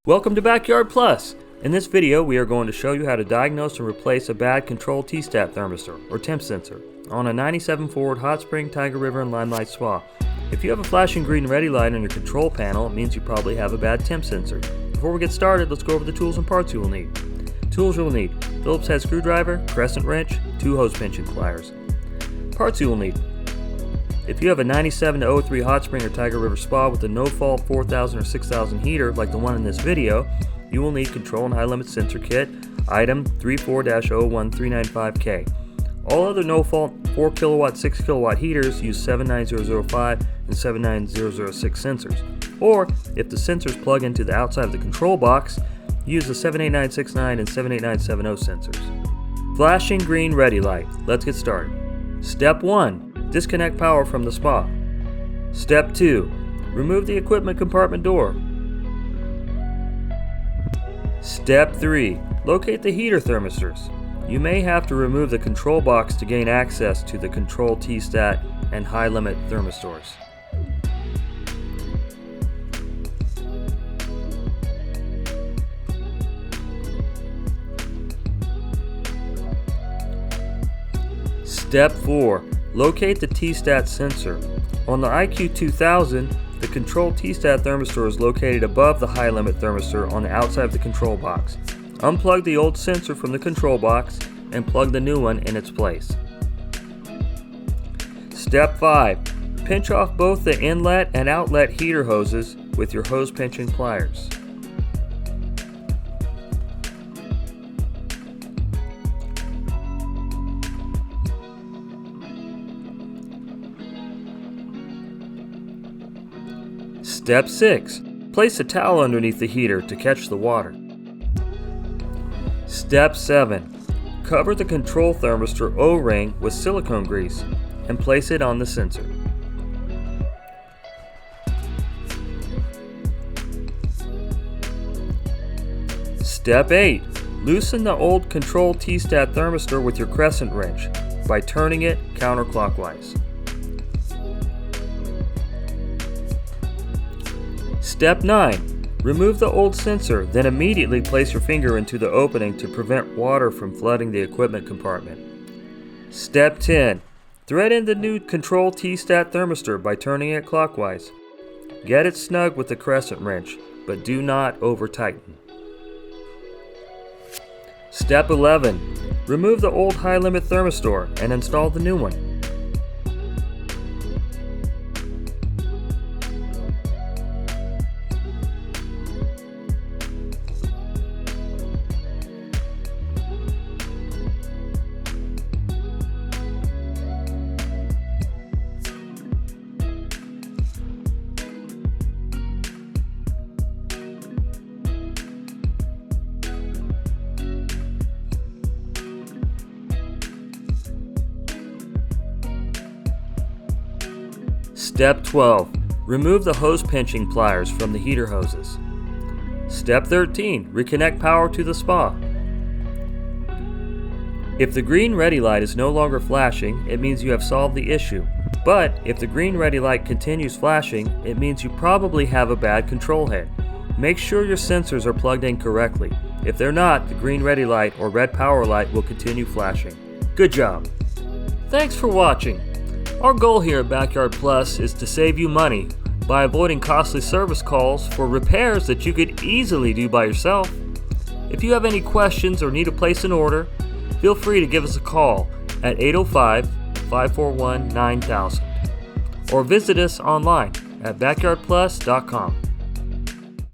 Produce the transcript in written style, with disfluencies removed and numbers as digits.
Welcome to Backyard Plus. In this video, we are going to show you how to diagnose and replace a bad control T-stat thermistor or temp sensor on a 97 Ford Hot Spring, Tiger River, and Limelight spa. If you have a flashing green ready light on your control panel, it means you probably have a bad temp sensor. Before we get started, let's go over the tools and parts you will need. Tools you will need: Phillips head screwdriver, crescent wrench, 2 hose pinching pliers. Parts you will need: if you have a 97 to 03 Hot Spring or Tiger River spa with a no-fault 4000 or 6000 heater like the one in this video, you will need control and high limit sensor kit, item 34-01395K. All other no-fault 4 kilowatt, 6 kilowatt heaters use 79005 and 79006 sensors. Or, if the sensors plug into the outside of the control box, use the 78969 and 78970 sensors. Flashing green ready light. Let's get started. Step 1. Disconnect power from the spa. Step 2. Remove the equipment compartment door. Step 3. Locate the heater thermistors. You may have to remove the control box to gain access to the control T-stat and high limit thermistors. Step 4. Locate the T-stat sensor. On the IQ2000, the control T-stat thermistor is located above the high limit thermistor on the outside of the control box. Unplug the old sensor from the control box and plug the new one in its place. Step 5. Pinch off both the inlet and outlet heater hoses with your hose pinching pliers. Step 6. Place a towel underneath the heater to catch the water. Step 7. Cover the control thermistor O-ring with silicone grease and place it on the sensor. Step 8. Loosen the old control T-stat thermistor with your crescent wrench by turning it counterclockwise. Step 9. Remove the old sensor, then immediately place your finger into the opening to prevent water from flooding the equipment compartment. Step 10. Thread in the new control T-stat thermistor by turning it clockwise. Get it snug with the crescent wrench, but do not over-tighten. Step 11. Remove the old high limit thermistor and install the new one. Step 12. Remove the hose pinching pliers from the heater hoses. Step 13. Reconnect power to the spa. If the green ready light is no longer flashing, it means you have solved the issue. But if the green ready light continues flashing, it means you probably have a bad control head. Make sure your sensors are plugged in correctly. If they're not, the green ready light or red power light will continue flashing. Good job! Thanks for watching. Our goal here at Backyard Plus is to save you money by avoiding costly service calls for repairs that you could easily do by yourself. If you have any questions or need to place an order, feel free to give us a call at 805-541-9000 or visit us online at backyardplus.com.